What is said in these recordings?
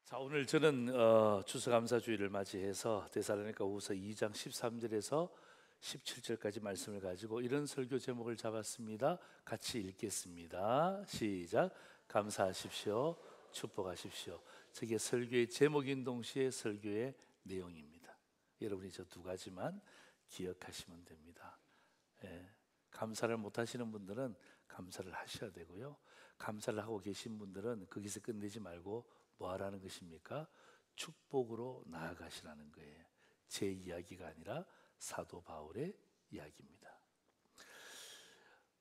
자, 오늘 저는 추수감사주일을 맞이해서 데살로니가후서 2장 13절에서 17절까지 말씀을 가지고 이런 설교 제목을 잡았습니다. 같이 읽겠습니다. 시작. 감사하십시오. 축복하십시오. 저게 설교의 제목인 동시에 설교의 내용입니다. 여러분이 저 두 가지만 기억하시면 됩니다. 감사를 못 하시는 분들은 감사를 하셔야 되고요, 감사를 하고 계신 분들은 거기서 끝내지 말고 뭐 하라는 것입니까? 축복으로 나아가시라는 거예요. 제 이야기가 아니라 사도 바울의 이야기입니다.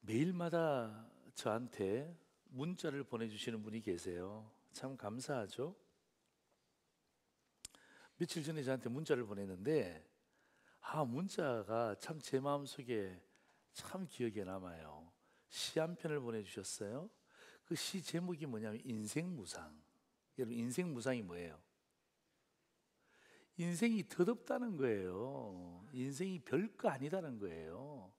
매일마다 저한테 문자를 보내주시는 분이 계세요. 참 감사하죠. 며칠 전에 저한테 문자를 보냈는데 문자가 참 제 마음속에 참 기억에 남아요. 시 한 편을 보내주셨어요. 그 시 제목이 뭐냐면 인생무상. 여러분, 인생무상이 뭐예요? 인생이 덧없다는 거예요. 인생이 별거 아니다는 거예요.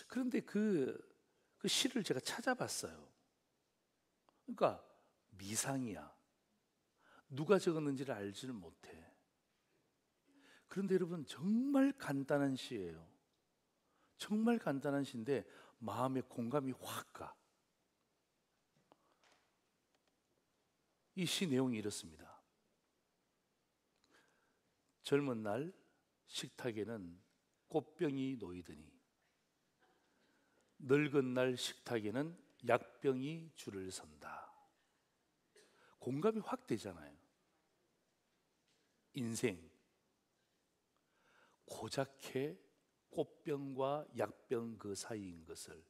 그런데 그 시를 제가 찾아봤어요. 그러니까 미상이야. 누가 적었는지를 알지는 못해. 그런데 여러분, 정말 간단한 시예요. 정말 간단한 시인데 마음에 공감이 확 가. 이 시 내용이 이렇습니다. 젊은 날 식탁에는 꽃병이 놓이더니 늙은 날 식탁에는 약병이 줄을 선다. 공감이 확 되잖아요. 인생 고작해 꽃병과 약병 그 사이인 것을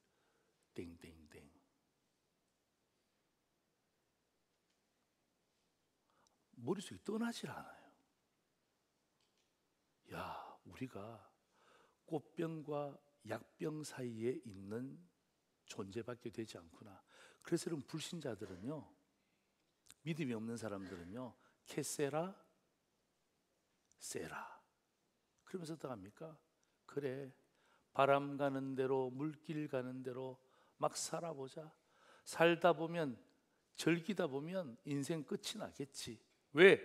땡땡땡. 머릿속이 떠나질 않아요. 야, 우리가 꽃병과 약병 사이에 있는 존재밖에 되지 않구나. 그래서 여러분, 불신자들은요, 믿음이 없는 사람들은요, 케세라 세라 그러면서 어떡합니까? 그래, 바람 가는 대로 물길 가는 대로 막 살아보자. 살다 보면, 즐기다 보면 인생 끝이 나겠지. 왜?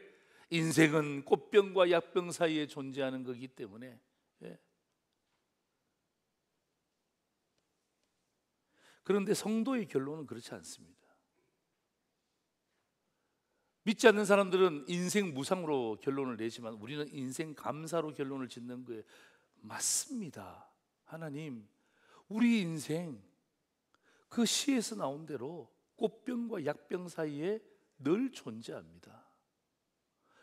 인생은 꽃병과 약병 사이에 존재하는 거기 때문에. 그런데 성도의 결론은 그렇지 않습니다. 믿지 않는 사람들은 인생 무상으로 결론을 내지만 우리는 인생 감사로 결론을 짓는 거예요. 맞습니다. 하나님, 우리 인생 그 시에서 나온 대로 꽃병과 약병 사이에 늘 존재합니다.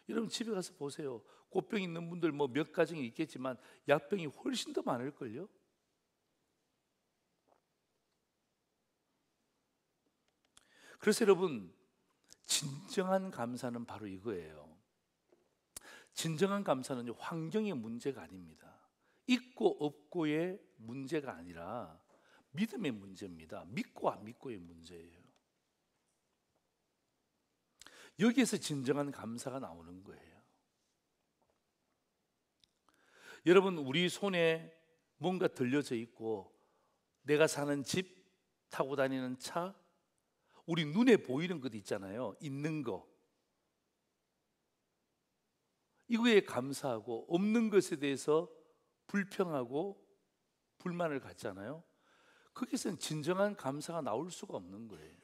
여러분, 집에 가서 보세요. 꽃병 있는 분들 뭐 몇 가정이 있겠지만 약병이 훨씬 더 많을걸요. 그래서 여러분, 진정한 감사는 바로 이거예요. 진정한 감사는 환경의 문제가 아닙니다. 있고 없고의 문제가 아니라 믿음의 문제입니다. 믿고 안 믿고의 문제예요. 여기에서 진정한 감사가 나오는 거예요. 여러분, 우리 손에 뭔가 들려져 있고 내가 사는 집, 타고 다니는 차, 우리 눈에 보이는 것 있잖아요. 있는 거. 이거에 감사하고 없는 것에 대해서 불평하고 불만을 갖잖아요. 거기서는 진정한 감사가 나올 수가 없는 거예요.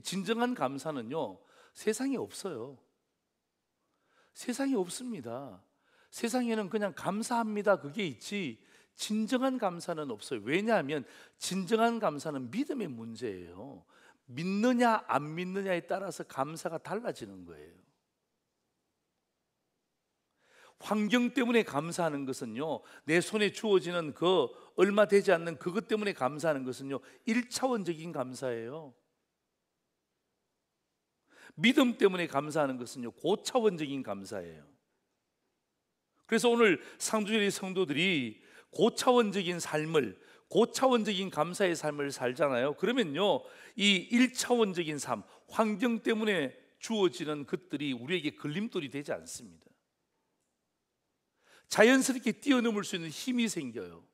진정한 감사는요, 세상에 없어요. 세상에 없습니다. 세상에는 그냥 감사합니다, 그게 있지 진정한 감사는 없어요. 왜냐하면 진정한 감사는 믿음의 문제예요. 믿느냐 안 믿느냐에 따라서 감사가 달라지는 거예요. 환경 때문에 감사하는 것은요, 내 손에 주어지는 그 얼마 되지 않는 그것 때문에 감사하는 것은요, 1차원적인 감사예요. 믿음 때문에 감사하는 것은요, 고차원적인 감사예요. 그래서 오늘 상주절의 성도들이 고차원적인 삶을, 고차원적인 감사의 삶을 살잖아요. 그러면요, 이 1차원적인 삶, 환경 때문에 주어지는 것들이 우리에게 걸림돌이 되지 않습니다. 자연스럽게 뛰어넘을 수 있는 힘이 생겨요.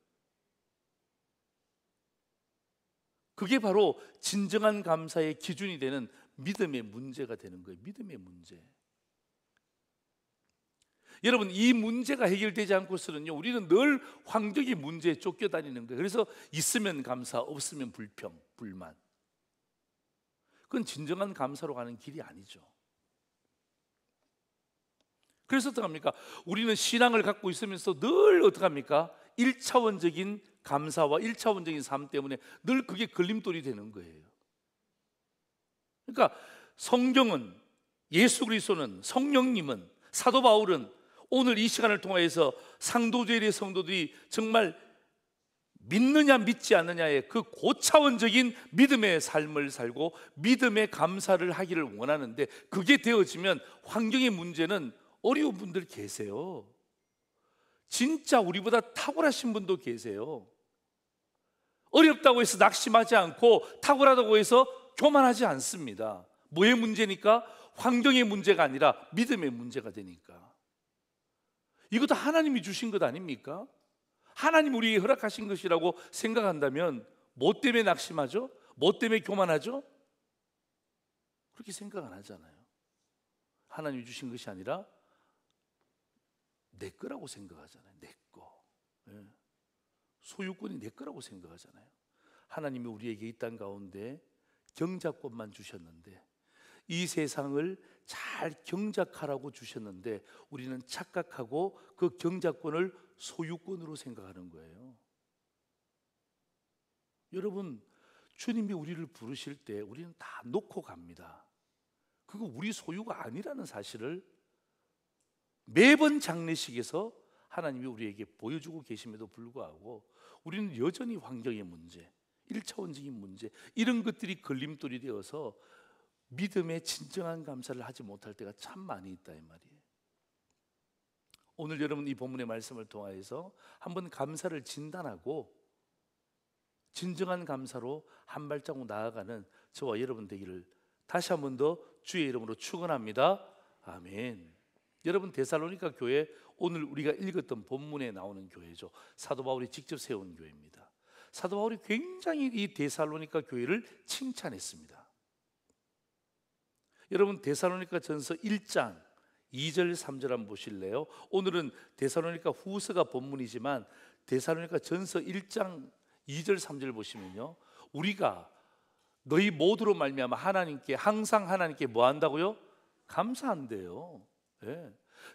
그게 바로 진정한 감사의 기준이 되는 믿음의 문제가 되는 거예요. 믿음의 문제. 여러분, 이 문제가 해결되지 않고서는요, 우리는 늘 환경의 문제에 쫓겨다니는 거예요. 그래서 있으면 감사, 없으면 불평, 불만. 그건 진정한 감사로 가는 길이 아니죠. 그래서 어떡합니까? 우리는 신앙을 갖고 있으면서 늘 어떡합니까? 1차원적인 감사와 1차원적인 삶 때문에 늘 그게 걸림돌이 되는 거예요. 그러니까 성경은, 예수 그리스도는, 성령님은, 사도 바울은 오늘 이 시간을 통해서 상도제일의 성도들이 정말 믿느냐 믿지 않느냐의 그 고차원적인 믿음의 삶을 살고 믿음의 감사를 하기를 원하는데, 그게 되어지면 환경의 문제는 어려운 분들 계세요. 진짜 우리보다 탁월하신 분도 계세요. 어렵다고 해서 낙심하지 않고 탁월하다고 해서 교만하지 않습니다. 뭐의 문제니까? 환경의 문제가 아니라 믿음의 문제가 되니까. 이것도 하나님이 주신 것 아닙니까? 하나님 우리에게 허락하신 것이라고 생각한다면 뭐 때문에 낙심하죠? 뭐 때문에 교만하죠? 그렇게 생각 안 하잖아요. 하나님이 주신 것이 아니라 내 거라고 생각하잖아요. 내 거. 소유권이 내 거라고 생각하잖아요. 하나님이 우리에게 이 땅 가운데 경작권만 주셨는데, 이 세상을 잘 경작하라고 주셨는데 우리는 착각하고 그 경작권을 소유권으로 생각하는 거예요. 여러분, 주님이 우리를 부르실 때 우리는 다 놓고 갑니다. 그거 우리 소유가 아니라는 사실을 매번 장례식에서 하나님이 우리에게 보여주고 계심에도 불구하고 우리는 여전히 환경의 문제, 1차원적인 문제, 이런 것들이 걸림돌이 되어서 믿음의 진정한 감사를 하지 못할 때가 참 많이 있다, 이 말이에요. 오늘 여러분 이 본문의 말씀을 통하여서 한번 감사를 진단하고 진정한 감사로 한 발자국 나아가는 저와 여러분 되기를 다시 한 번 더 주의 이름으로 축원합니다. 아멘. 여러분, 데살로니가 교회, 오늘 우리가 읽었던 본문에 나오는 교회죠. 사도 바울이 직접 세운 교회입니다. 사도 바울이 굉장히 이 데살로니가 교회를 칭찬했습니다. 여러분, 데살로니가 전서 1장 2절 3절 한번 보실래요? 오늘은 데살로니가 후서가 본문이지만 데살로니가 전서 1장 2절 3절 보시면요, 우리가 너희 모두로 말미암아 하나님께, 항상 하나님께 뭐 한다고요? 감사한대요. 네.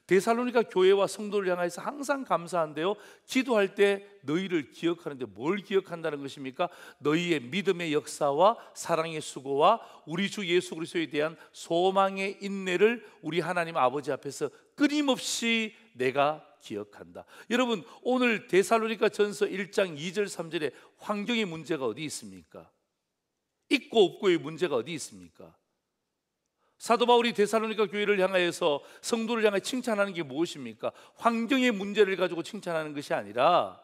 데살로니가 교회와 성도를 향해서 항상 감사한데요, 기도할 때 너희를 기억하는데 뭘 기억한다는 것입니까? 너희의 믿음의 역사와 사랑의 수고와 우리 주 예수 그리스도에 대한 소망의 인내를 우리 하나님 아버지 앞에서 끊임없이 내가 기억한다. 여러분, 오늘 데살로니가 전서 1장 2절 3절에 환경의 문제가 어디 있습니까? 있고 없고의 문제가 어디 있습니까? 사도 바울이 데살로니가 교회를 향하여서 성도를 향해 칭찬하는 게 무엇입니까? 환경의 문제를 가지고 칭찬하는 것이 아니라,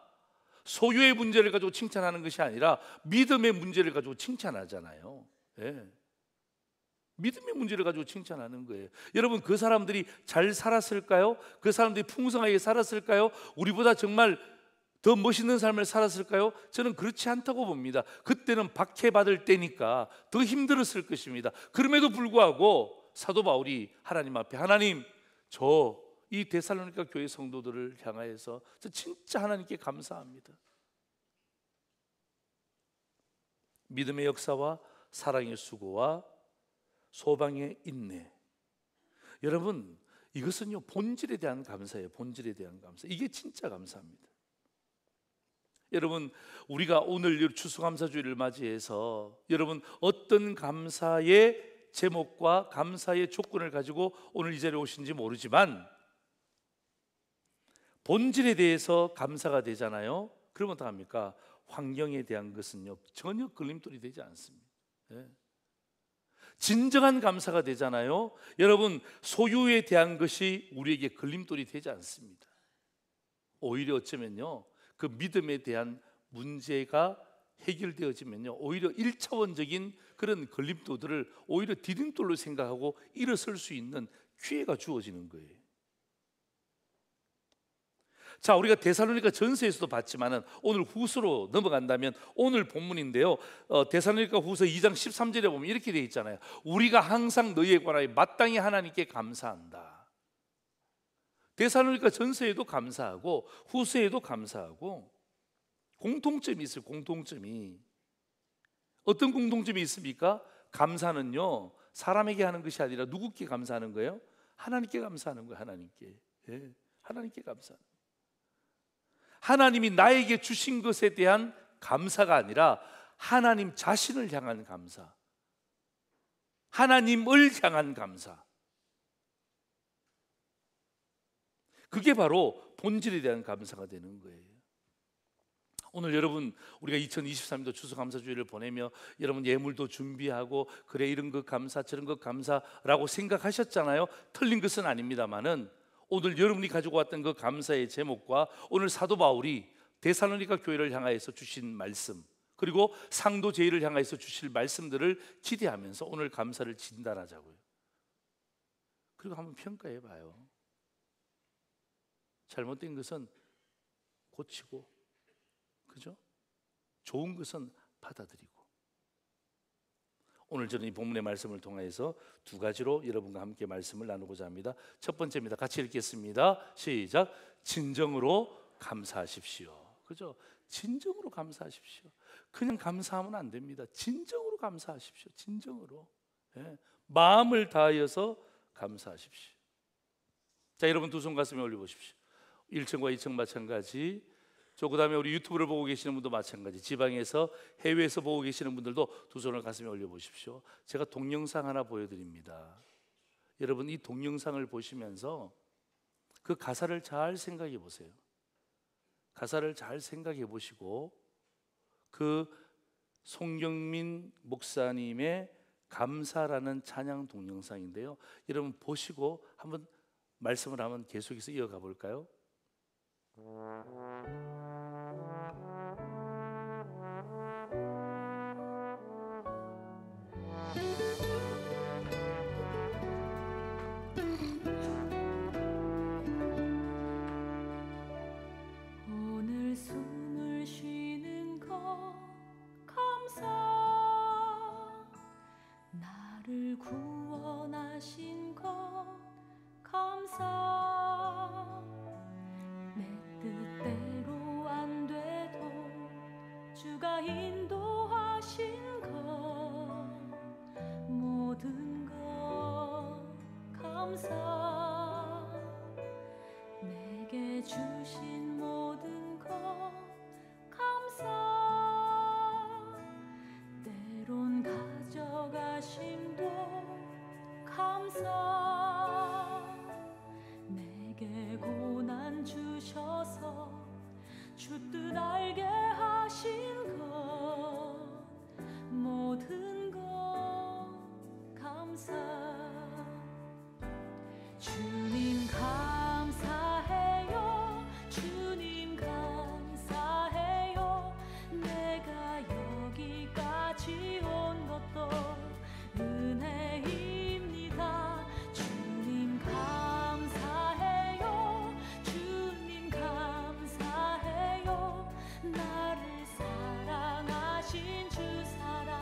소유의 문제를 가지고 칭찬하는 것이 아니라 믿음의 문제를 가지고 칭찬하잖아요. 네. 믿음의 문제를 가지고 칭찬하는 거예요. 여러분, 그 사람들이 잘 살았을까요? 그 사람들이 풍성하게 살았을까요? 우리보다 정말 더 멋있는 삶을 살았을까요? 저는 그렇지 않다고 봅니다. 그때는 박해받을 때니까 더 힘들었을 것입니다. 그럼에도 불구하고 사도 바울이 하나님 앞에, 하나님, 저 이 데살로니가 교회 성도들을 향하여서 저 진짜 하나님께 감사합니다. 믿음의 역사와 사랑의 수고와 소방의 인내. 여러분, 이것은요 본질에 대한 감사예요. 본질에 대한 감사. 이게 진짜 감사합니다. 여러분, 우리가 오늘 추수감사주일을 맞이해서 여러분 어떤 감사의 제목과 감사의 조건을 가지고 오늘 이 자리에 오신지 모르지만 본질에 대해서 감사가 되잖아요. 그러면 어떡합니까? 환경에 대한 것은요 전혀 걸림돌이 되지 않습니다. 네. 진정한 감사가 되잖아요. 여러분, 소유에 대한 것이 우리에게 걸림돌이 되지 않습니다. 오히려 어쩌면요 그 믿음에 대한 문제가 해결되어지면요 오히려 1차원적인 그런 걸림돌들을 오히려 디딤돌로 생각하고 일어설 수 있는 기회가 주어지는 거예요. 자, 우리가 데살로니가 전서에서도 봤지만은 오늘 후서로 넘어간다면 오늘 본문인데요. 데살로니가 후서 2장 13절에 보면 이렇게 되어 있잖아요. 우리가 항상 너희에 관하여 마땅히 하나님께 감사한다. 데살로니가 전서에도 감사하고 후서에도 감사하고 공통점이 있어요. 공통점이. 어떤 공통점이 있습니까? 감사는요, 사람에게 하는 것이 아니라 누구께 감사하는 거예요? 하나님께 감사하는 거예요. 하나님께. 예, 하나님께 감사하는 거예요. 하나님이 나에게 주신 것에 대한 감사가 아니라 하나님 자신을 향한 감사, 하나님을 향한 감사, 그게 바로 본질에 대한 감사가 되는 거예요. 오늘 여러분, 우리가 2023년도 추수감사주일을 보내며 여러분 예물도 준비하고 그래 이런 것 감사 저런 것 감사라고 생각하셨잖아요. 틀린 것은 아닙니다만은 오늘 여러분이 가지고 왔던 그 감사의 제목과 오늘 사도 바울이 데살로니가 교회를 향하여서 주신 말씀, 그리고 상도 제일을 향하여서 주실 말씀들을 기대하면서 오늘 감사를 진단하자고요. 그리고 한번 평가해 봐요. 잘못된 것은 고치고, 그죠? 좋은 것은 받아들이고. 오늘 저는 이 본문의 말씀을 통해서 두 가지로 여러분과 함께 말씀을 나누고자 합니다. 첫 번째입니다. 같이 읽겠습니다. 시작. 진정으로 감사하십시오. 그죠? 진정으로 감사하십시오. 그냥 감사하면 안 됩니다. 진정으로 감사하십시오. 진정으로. 예. 마음을 다하여서 감사하십시오. 자, 여러분 두 손 가슴에 올려보십시오. 1층과 2층 마찬가지, 그 다음에 우리 유튜브를 보고 계시는 분도 마찬가지, 지방에서 해외에서 보고 계시는 분들도 두 손을 가슴에 올려보십시오. 제가 동영상 하나 보여드립니다. 여러분 이 동영상을 보시면서 그 가사를 잘 생각해 보세요. 가사를 잘 생각해 보시고 그 송경민 목사님의 감사라는 찬양 동영상인데요, 여러분 보시고 한번 말씀을 한번 계속해서 이어가 볼까요? 오늘 숨을 쉬는 것 감사, 나를 구원하신 것 감사, 내 뜻대로 안 돼도 주가 인도하신 것, 모든 것 감사, 내게 주신 모든 것 감사, 때론 가져가심도 감사, 내게 고난 주셔서 주 뜻 알게 하신 것, 모든 것 감사. 주님 감사해요. 주님 감사해요. 내가 여기까지 온 것도 은혜입니다. 주님 감사해요. 주님 감사해요. 나를 사랑하신 주 사랑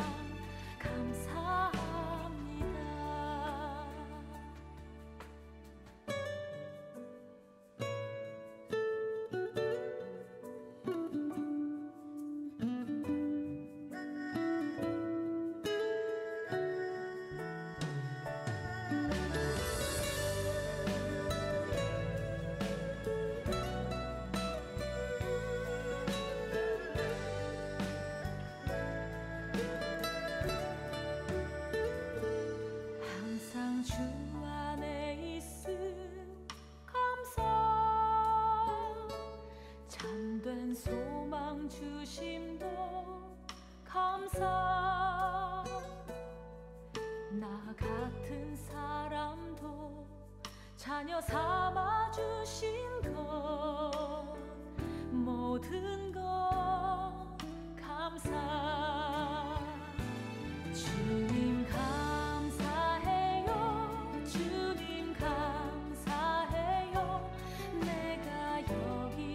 감사합니다. 항상 주 안에 있음 감사, 참된 소망 주심도 감사, 나 같은 사람도 자녀 삼아 주신 것, 모든 것 감사. 주님 감사해요. 주님 감사해요. 내가 여기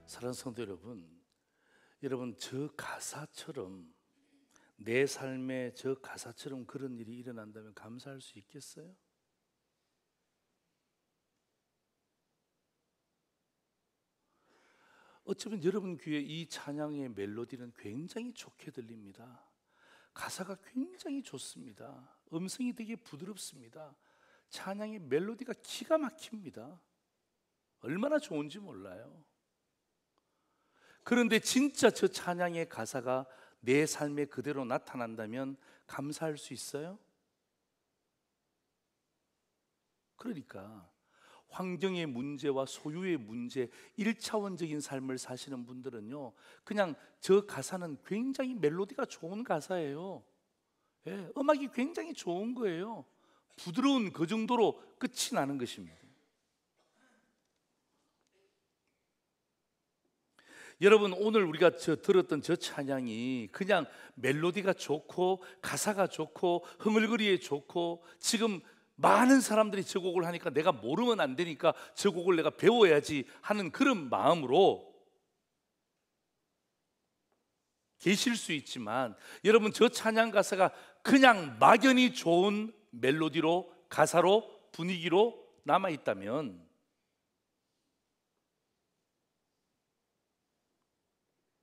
사랑하는 성도 여러분 저 가사처럼 내 삶에 저 가사처럼 그런 일이 일어난다면 감사할 수 있겠어요? 어쩌면 여러분 귀에 이 찬양의 멜로디는 굉장히 좋게 들립니다. 가사가 굉장히 좋습니다. 음성이 되게 부드럽습니다. 찬양의 멜로디가 기가 막힙니다. 얼마나 좋은지 몰라요. 그런데 진짜 저 찬양의 가사가 내 삶에 그대로 나타난다면 감사할 수 있어요? 그러니까 환경의 문제와 소유의 문제, 1차원적인 삶을 사시는 분들은요, 그냥 저 가사는 굉장히 멜로디가 좋은 가사예요. 예, 음악이 굉장히 좋은 거예요. 부드러운 그 정도로 끝이 나는 것입니다. 여러분, 오늘 우리가 들었던 저 찬양이 그냥 멜로디가 좋고 가사가 좋고 흥얼거리에 좋고 지금 많은 사람들이 저 곡을 하니까 내가 모르면 안 되니까 저 곡을 내가 배워야지 하는 그런 마음으로 계실 수 있지만, 여러분 저 찬양 가사가 그냥 막연히 좋은 멜로디로, 가사로, 분위기로 남아있다면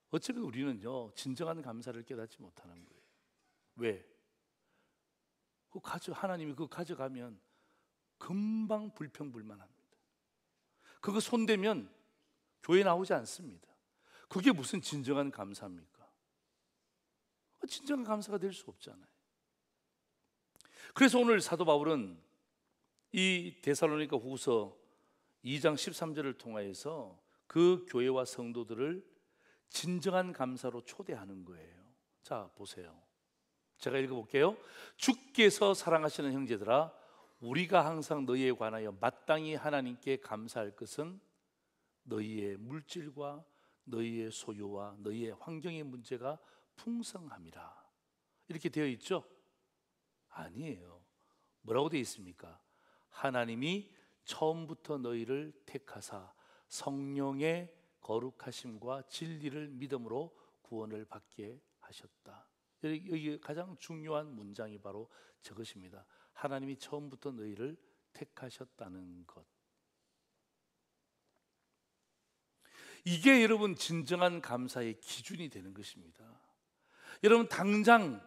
어쩌면 우리는요 진정한 감사를 깨닫지 못하는 거예요. 왜? 하나님이 그거 가져가면 금방 불평불만합니다. 그거 손대면 교회 나오지 않습니다. 그게 무슨 진정한 감사입니까? 진정한 감사가 될 수 없잖아요. 그래서 오늘 사도 바울은 이 데살로니가 후서 2장 13절을 통하여서 그 교회와 성도들을 진정한 감사로 초대하는 거예요. 자, 보세요. 제가 읽어볼게요. 주께서 사랑하시는 형제들아, 우리가 항상 너희에 관하여 마땅히 하나님께 감사할 것은 너희의 물질과 너희의 소유와 너희의 환경의 문제가 풍성함이라. 이렇게 되어 있죠? 아니에요. 뭐라고 되어 있습니까? 하나님이 처음부터 너희를 택하사 성령의 거룩하심과 진리를 믿음으로 구원을 받게 하셨다. 여기 가장 중요한 문장이 바로 저것입니다. 하나님이 처음부터 너희를 택하셨다는 것. 이게 여러분 진정한 감사의 기준이 되는 것입니다. 여러분 당장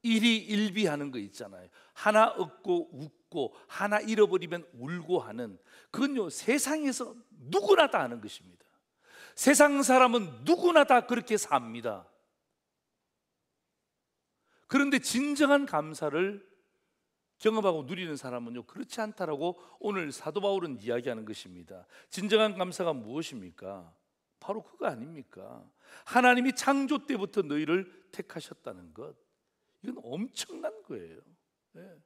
일희일비하는 거 있잖아요. 하나 얻고 웃고 하나 잃어버리면 울고 하는, 그건요 세상에서 누구나 다 하는 것입니다. 세상 사람은 누구나 다 그렇게 삽니다. 그런데 진정한 감사를 경험하고 누리는 사람은요 그렇지 않다라고 오늘 사도 바울은 이야기하는 것입니다. 진정한 감사가 무엇입니까? 바로 그거 아닙니까? 하나님이 창조 때부터 너희를 택하셨다는 것. 이건 엄청난 거예요. 네.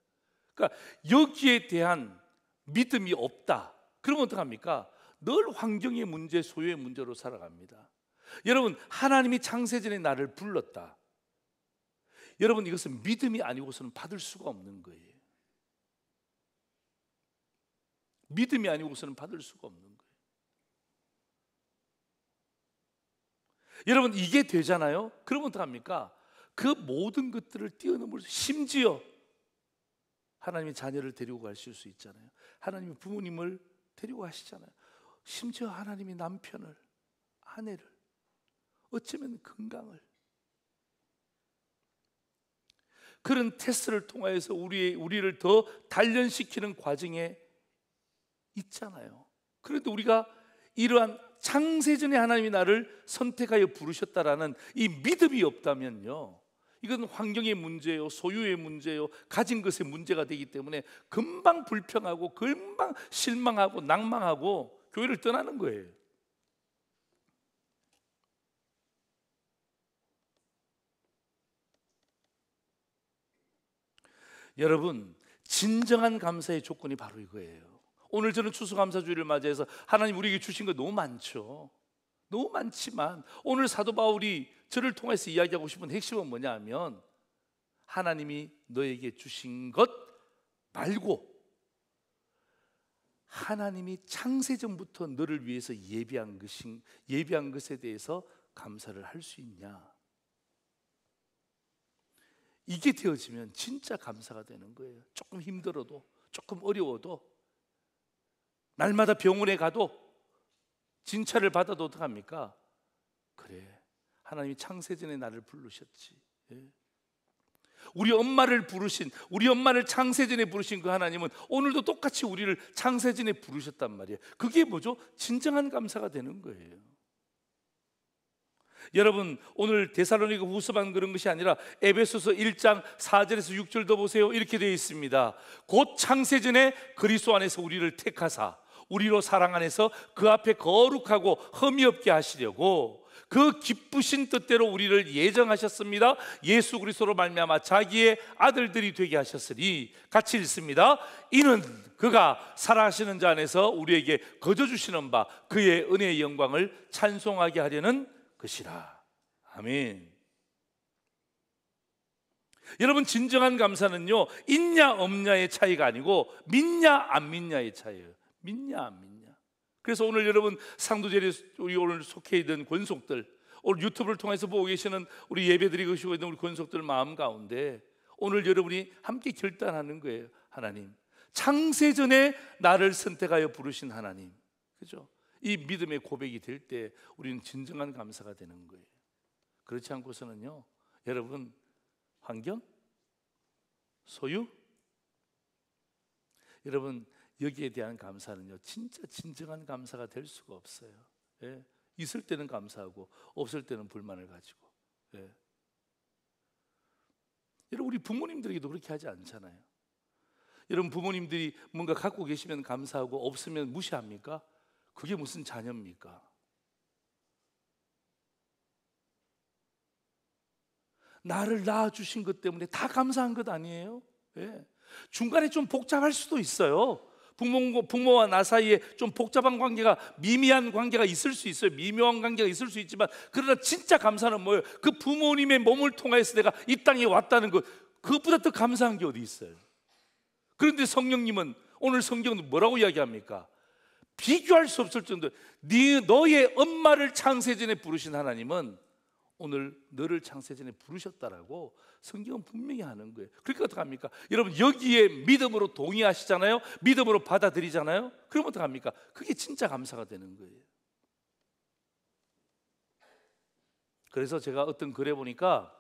그러니까 여기에 대한 믿음이 없다. 그러면 어떡합니까? 늘 환경의 문제, 소유의 문제로 살아갑니다. 여러분, 하나님이 창세전에 나를 불렀다. 여러분, 이것은 믿음이 아니고서는 받을 수가 없는 거예요. 믿음이 아니고서는 받을 수가 없는 거예요. 여러분, 이게 되잖아요? 그러면 어떡합니까? 그 모든 것들을 뛰어넘을 수, 심지어 하나님의 자녀를 데리고 가실 수 있잖아요. 하나님의 부모님을 데리고 가시잖아요. 심지어 하나님이 남편을, 아내를, 어쩌면 건강을, 그런 테스트를 통하여서 우리를 더 단련시키는 과정에 있잖아요. 그런데 우리가 이러한 창세전에 하나님이 나를 선택하여 부르셨다라는 이 믿음이 없다면요, 이건 환경의 문제요, 소유의 문제요, 가진 것의 문제가 되기 때문에 금방 불평하고 금방 실망하고 낭망하고 교회를 떠나는 거예요. 여러분, 진정한 감사의 조건이 바로 이거예요. 오늘 저는 추수감사주일을 맞이해서 하나님 우리에게 주신 거 너무 많죠. 너무 많지만 오늘 사도 바울이 저를 통해서 이야기하고 싶은 핵심은 뭐냐 하면 하나님이 너에게 주신 것 말고 하나님이 창세전부터 너를 위해서 예비한 것에 대해서 감사를 할 수 있냐, 이게 되어지면 진짜 감사가 되는 거예요. 조금 힘들어도, 조금 어려워도, 날마다 병원에 가도, 진찰을 받아도 어떡합니까? 그래, 하나님이 창세전에 나를 부르셨지. 예. 우리 엄마를 창세전에 부르신 그 하나님은 오늘도 똑같이 우리를 창세전에 부르셨단 말이에요. 그게 뭐죠? 진정한 감사가 되는 거예요. 여러분, 오늘 데살로니가 후서만 그런 것이 아니라 에베소서 1장 4절에서 6절도 보세요. 이렇게 되어 있습니다. 곧 창세전에 그리스도 안에서 우리를 택하사 우리로 사랑 안에서 그 앞에 거룩하고 흠이 없게 하시려고 그 기쁘신 뜻대로 우리를 예정하셨습니다. 예수 그리스도로 말미암아 자기의 아들들이 되게 하셨으니, 같이 읽습니다. 이는 그가 사랑하시는 자 안에서 우리에게 거저 주시는 바 그의 은혜의 영광을 찬송하게 하려는 것이라. 아멘. 여러분, 진정한 감사는요, 있냐 없냐의 차이가 아니고 믿냐 안 믿냐의 차이예요. 믿냐 안 믿냐. 그래서 오늘 여러분 상도제에 우리 오늘 속해 있는 권속들, 오늘 유튜브를 통해서 보고 계시는 우리 예배드리고 있는 우리 권속들 마음 가운데 오늘 여러분이 함께 결단하는 거예요. 하나님, 창세전에 나를 선택하여 부르신 하나님, 그죠? 이 믿음의 고백이 될 때 우리는 진정한 감사가 되는 거예요. 그렇지 않고서는요, 여러분, 환경, 소유, 여러분 여기에 대한 감사는요, 진짜 진정한 감사가 될 수가 없어요. 예. 있을 때는 감사하고 없을 때는 불만을 가지고. 예. 여러분, 우리 부모님들에게도 그렇게 하지 않잖아요. 여러분, 부모님들이 뭔가 갖고 계시면 감사하고 없으면 무시합니까? 그게 무슨 자녀입니까? 나를 낳아주신 것 때문에 다 감사한 것 아니에요? 예. 중간에 좀 복잡할 수도 있어요. 부모와 나 사이에 좀 복잡한 관계가, 미미한 관계가 있을 수 있어요. 미묘한 관계가 있을 수 있지만, 그러나 진짜 감사는 뭐예요? 그 부모님의 몸을 통해서 내가 이 땅에 왔다는 것, 그것보다 더 감사한 게 어디 있어요? 그런데 성령님은, 오늘 성경은 뭐라고 이야기합니까? 비교할 수 없을 정도로 너의 엄마를 창세전에 부르신 하나님은 오늘 너를 창세전에 부르셨다라고 성경은 분명히 하는 거예요. 그러니까 어떡합니까? 여러분, 여기에 믿음으로 동의하시잖아요. 믿음으로 받아들이잖아요. 그럼 어떡합니까? 그게 진짜 감사가 되는 거예요. 그래서 제가 어떤 글에 보니까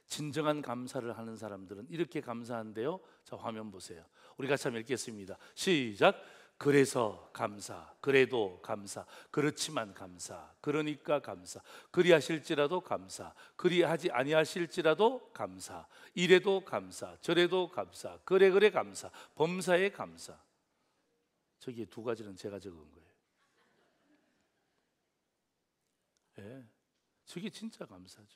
진정한 감사를 하는 사람들은 이렇게 감사한데요. 자, 화면 보세요. 우리 같이 한번 읽겠습니다. 시작. 그래서 감사, 그래도 감사, 그렇지만 감사, 그러니까 감사, 그리하실지라도 감사, 그리하지 아니하실지라도 감사, 이래도 감사, 저래도 감사, 그래 감사, 범사에 감사. 저기 두 가지는 제가 적은 거예요. 예, 저게 진짜 감사죠.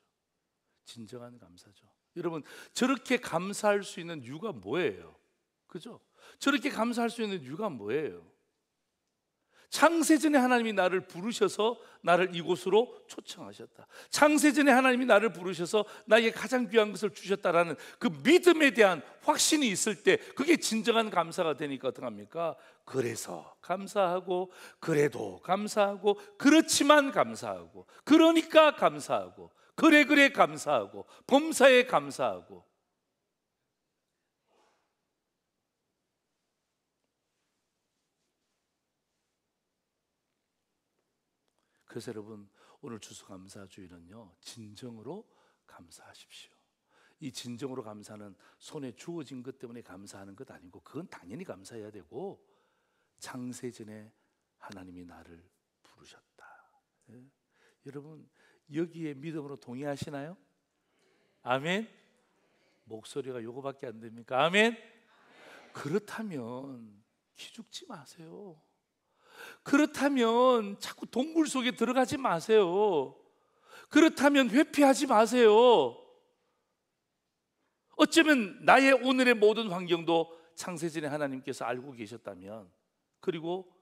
진정한 감사죠. 여러분, 저렇게 감사할 수 있는 이유가 뭐예요? 그죠? 저렇게 감사할 수 있는 이유가 뭐예요? 창세전에 하나님이 나를 부르셔서 나를 이곳으로 초청하셨다. 창세전에 하나님이 나를 부르셔서 나에게 가장 귀한 것을 주셨다라는 그 믿음에 대한 확신이 있을 때 그게 진정한 감사가 되니까 어떡합니까? 그래서 감사하고, 그래도 감사하고, 그렇지만 감사하고, 그러니까 감사하고, 그래 감사하고, 범사에 감사하고. 그래서 여러분, 오늘 추수감사주일은요, 진정으로 감사하십시오. 이 진정으로 감사는 손에 주어진 것 때문에 감사하는 것 아니고, 그건 당연히 감사해야 되고, 창세전에 하나님이 나를 부르셨다. 예? 여러분, 여기에 믿음으로 동의하시나요? 아멘. 목소리가 요거밖에 안 됩니까? 아멘. 그렇다면 기죽지 마세요. 그렇다면 자꾸 동굴 속에 들어가지 마세요. 그렇다면 회피하지 마세요. 어쩌면 나의 오늘의 모든 환경도 창세전에 하나님께서 알고 계셨다면, 그리고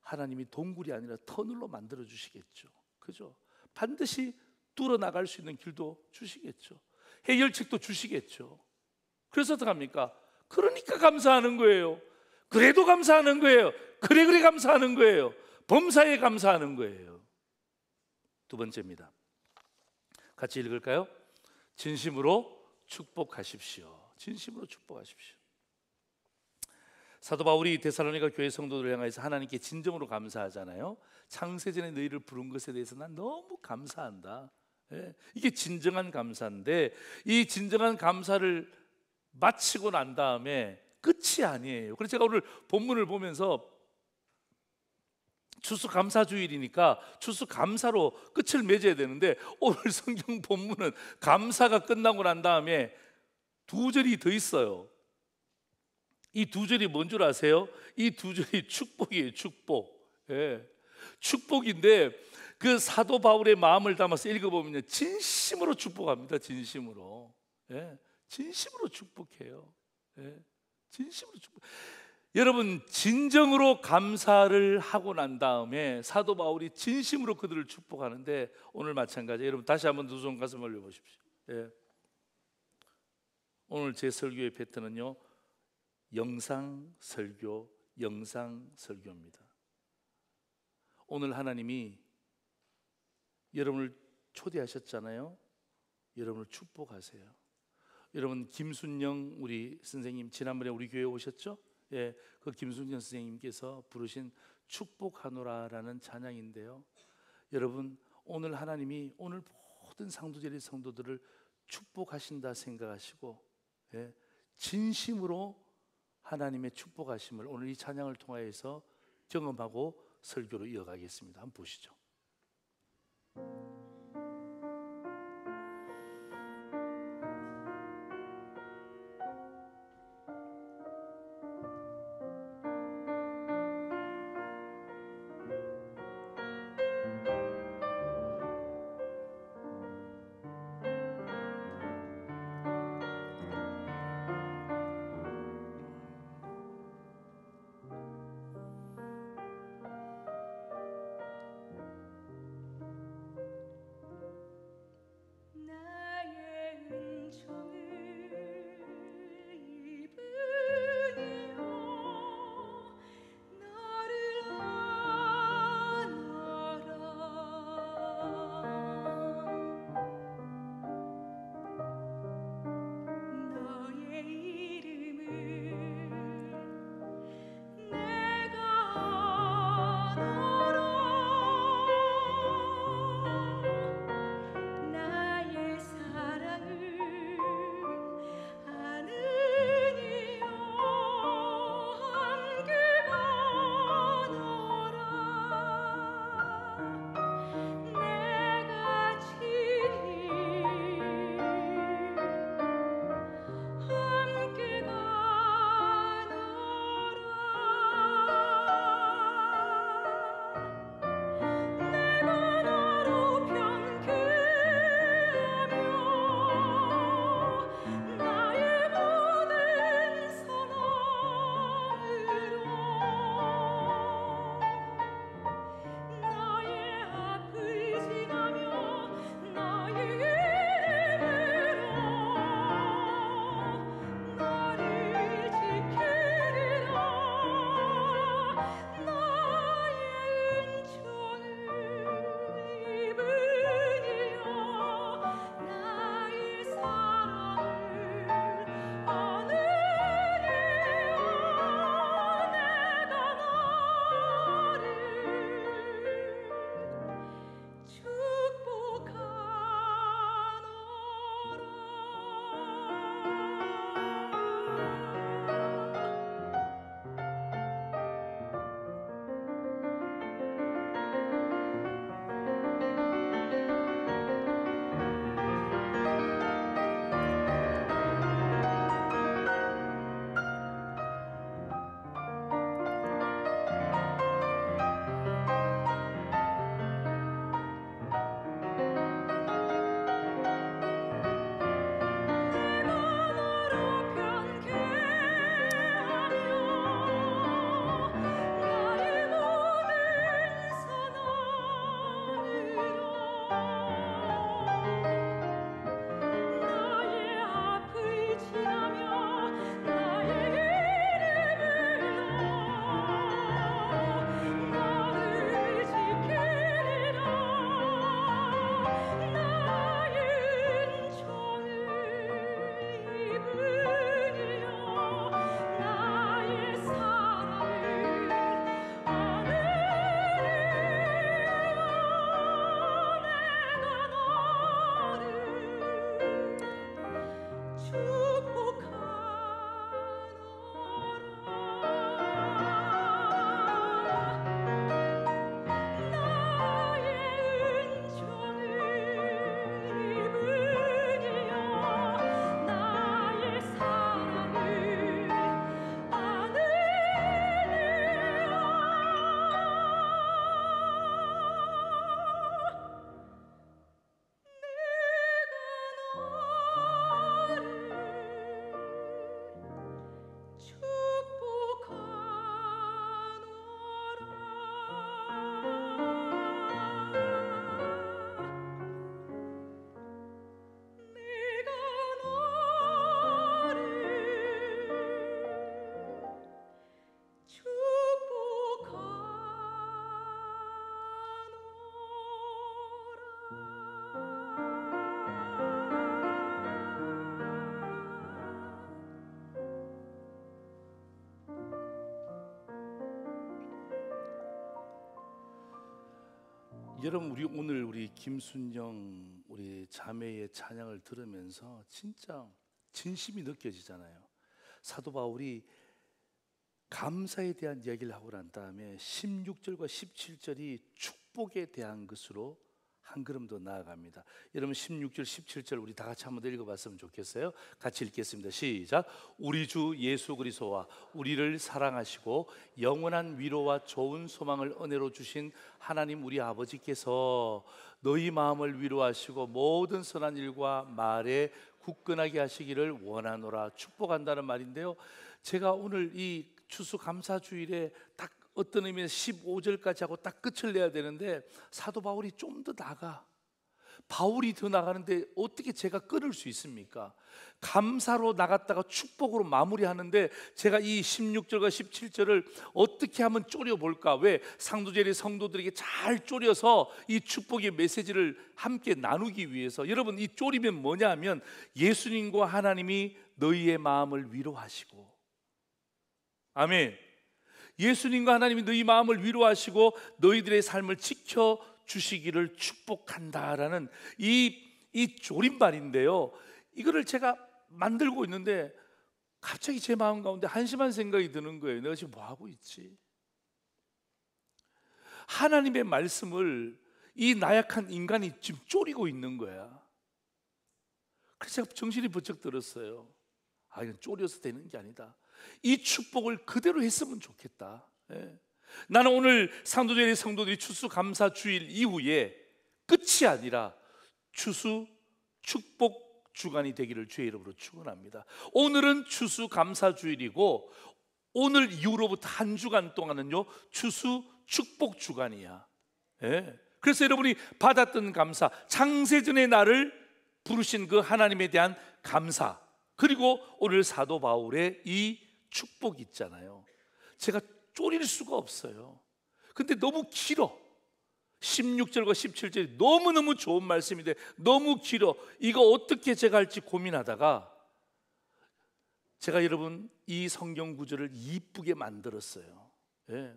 하나님이 동굴이 아니라 터널로 만들어 주시겠죠. 그죠? 반드시 뚫어 나갈 수 있는 길도 주시겠죠. 해결책도 주시겠죠. 그래서 어떡합니까? 그러니까 감사하는 거예요. 그래도 감사하는 거예요. 그래 감사하는 거예요. 범사에 감사하는 거예요. 두 번째입니다. 같이 읽을까요? 진심으로 축복하십시오. 진심으로 축복하십시오. 사도 바울이 데살로니가 교회 성도들을 향해서 하나님께 진정으로 감사하잖아요. 창세전에 너희를 부른 것에 대해서 난 너무 감사한다. 예, 이게 진정한 감사인데, 이 진정한 감사를 마치고 난 다음에 끝이 아니에요. 그래서 제가 오늘 본문을 보면서 추수감사주일이니까 추수감사로 끝을 맺어야 되는데, 오늘 성경 본문은 감사가 끝나고 난 다음에 두 절이 더 있어요. 이 두 절이 뭔 줄 아세요? 이 두 절이 축복이에요. 축복. 예. 축복인데 그 사도 바울의 마음을 담아서 읽어보면 진심으로 축복합니다. 진심으로. 예. 진심으로 축복해요. 예. 진심으로 축복. 여러분, 진정으로 감사를 하고 난 다음에 사도 바울이 진심으로 그들을 축복하는데, 오늘 마찬가지. 여러분 다시 한번 두 손 가슴 올려 보십시오. 예. 오늘 제 설교의 패턴은요, 영상 설교입니다. 오늘 하나님이 여러분을 초대하셨잖아요. 여러분을 축복하세요. 여러분, 김순영 우리 선생님 지난번에 우리 교회에 오셨죠? 예, 그 김순영 선생님께서 부르신 축복하노라라는 찬양인데요. 여러분, 오늘 하나님이 오늘 모든 상도제리 성도들을 축복하신다 생각하시고, 예, 진심으로 하나님의 축복하심을 오늘 이 찬양을 통하여서 경험하고 설교로 이어가겠습니다. 한번 보시죠. 여러분, 우리 오늘 우리 김순영 우리 자매의 찬양을 들으면서 진짜 진심이 느껴지잖아요. 사도 바울이 감사에 대한 이야기를 하고 난 다음에 16절과 17절이 축복에 대한 것으로 한 걸음 더 나아갑니다. 여러분, 16절 17절 우리 다 같이 한번 읽어봤으면 좋겠어요. 같이 읽겠습니다. 시작. 우리 주 예수 그리스도와 우리를 사랑하시고 영원한 위로와 좋은 소망을 은혜로 주신 하나님 우리 아버지께서 너희 마음을 위로하시고 모든 선한 일과 말에 굳건하게 하시기를 원하노라. 축복한다는 말인데요, 제가 오늘 이 추수감사주일에 딱 어떤 의미에서 15절까지 하고 딱 끝을 내야 되는데, 사도 바울이 좀 더 나가. 바울이 더 나가는데 어떻게 제가 끊을 수 있습니까? 감사로 나갔다가 축복으로 마무리하는데 제가 이 16절과 17절을 어떻게 하면 쪼려볼까? 왜 상도제리 성도들에게 잘 쪼려서 이 축복의 메시지를 함께 나누기 위해서, 여러분, 이 쪼리면 뭐냐 하면 예수님과 하나님이 너희의 마음을 위로하시고, 아멘. 예수님과 하나님이 너희 마음을 위로하시고 너희들의 삶을 지켜주시기를 축복한다라는 이 조림말인데요, 이거를 제가 만들고 있는데 갑자기 제 마음 가운데 한심한 생각이 드는 거예요. 내가 지금 뭐하고 있지? 하나님의 말씀을 이 나약한 인간이 지금 쪼리고 있는 거야. 그래서 제가 정신이 번쩍 들었어요. 이건 쪼려서 되는 게 아니다. 이 축복을 그대로 했으면 좋겠다. 나는 오늘 상도제리 성도들이 추수감사주일 이후에 끝이 아니라 추수 축복 주간이 되기를 주의 이름으로 축원합니다. 오늘은 추수감사주일이고 오늘 이후로부터 한 주간 동안은요 추수 축복 주간이야. 그래서 여러분이 받았던 감사, 창세전의 나를 부르신 그 하나님에 대한 감사, 그리고 오늘 사도 바울의 이 축복 있잖아요. 제가 쪼릴 수가 없어요. 근데 너무 길어. 16절과 17절이 너무너무 좋은 말씀인데 너무 길어. 이거 어떻게 제가 할지 고민하다가 제가 여러분 이 성경 구절을 이쁘게 만들었어요.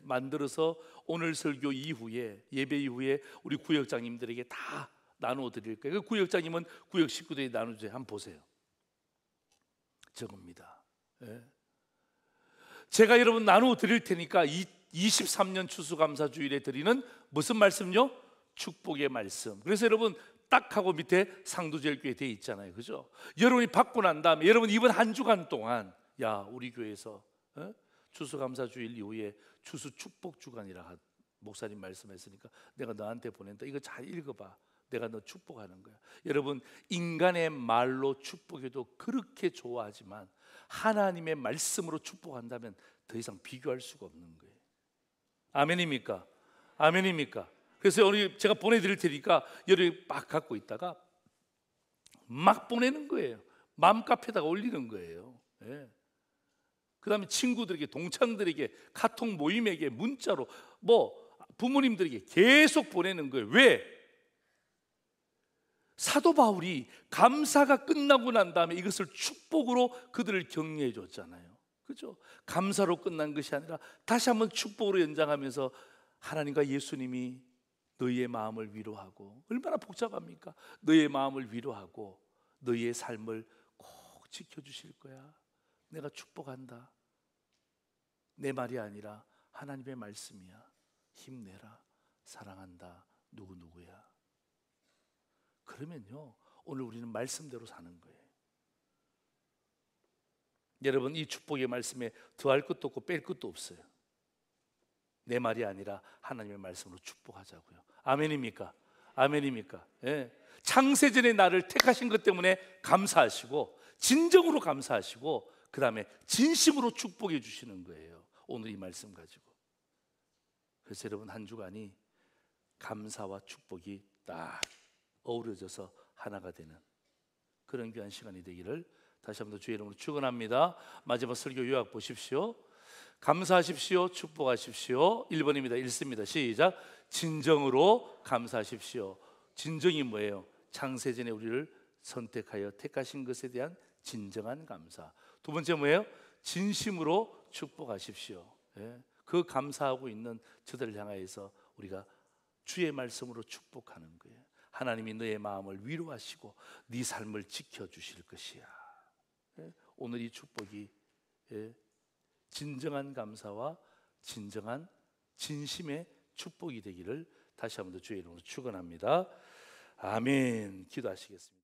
만들어서 오늘 설교 이후에, 예배 이후에 우리 구역장님들에게 다 나누어 드릴 거예요. 그 구역장님은 구역 식구들이 나누죠. 한번 보세요. 저겁니다. 제가 여러분 나누어 드릴 테니까 23년 추수감사주일에 드리는 무슨 말씀요? 축복의 말씀. 그래서 여러분 딱 하고 밑에 상도제일교회 돼 있잖아요, 그죠? 여러분이 받고 난 다음에 여러분 이번 한 주간 동안 우리 교회에서 추수감사주일 이후에 추수 축복 주간이라 목사님 말씀했으니까 내가 너한테 보낸다. 이거 잘 읽어봐. 내가 너 축복하는 거야. 여러분, 인간의 말로 축복해도 그렇게 좋아하지만 하나님의 말씀으로 축복한다면 더 이상 비교할 수가 없는 거예요. 아멘입니까? 아멘입니까? 그래서 오늘 제가 보내드릴 테니까 여러분이 막 갖고 있다가 막 보내는 거예요. 맘카페에다가 올리는 거예요. 그 다음에 친구들에게, 동창들에게, 카톡 모임에게, 문자로, 부모님들에게 계속 보내는 거예요. 왜? 사도 바울이 감사가 끝나고 난 다음에 이것을 축복으로 그들을 격려해 줬잖아요, 그죠? 감사로 끝난 것이 아니라 다시 한번 축복으로 연장하면서 하나님과 예수님이 너희의 마음을 위로하고, 얼마나 복잡합니까? 너희의 마음을 위로하고 너희의 삶을 꼭 지켜주실 거야. 내가 축복한다. 내 말이 아니라 하나님의 말씀이야. 힘내라. 사랑한다. 누구누구야. 그러면요 오늘 우리는 말씀대로 사는 거예요. 여러분, 이 축복의 말씀에 더할 것도 없고 뺄 것도 없어요. 내 말이 아니라 하나님의 말씀으로 축복하자고요. 아멘입니까? 아멘입니까? 창세전에 나를 택하신 것 때문에 감사하시고, 진정으로 감사하시고, 그 다음에 진심으로 축복해 주시는 거예요. 오늘 이 말씀 가지고. 그래서 여러분, 한 주간이 감사와 축복이 딱 어우러져서 하나가 되는 그런 귀한 시간이 되기를 다시 한번 주의 이름으로 축원합니다. 마지막 설교 요약 보십시오. 감사하십시오. 축복하십시오. 1번입니다. 읽습니다. 시작. 진정으로 감사하십시오. 진정이 뭐예요? 창세전에 우리를 선택하여 택하신 것에 대한 진정한 감사. 두 번째 뭐예요? 진심으로 축복하십시오. 그 감사하고 있는 저들을 향하여서 우리가 주의 말씀으로 축복하는 거예요. 하나님이 너의 마음을 위로하시고 네 삶을 지켜주실 것이야. 오늘 이 축복이 진정한 감사와 진정한 진심의 축복이 되기를 다시 한번 더 주의 이름으로 축원합니다. 아멘. 기도하시겠습니다.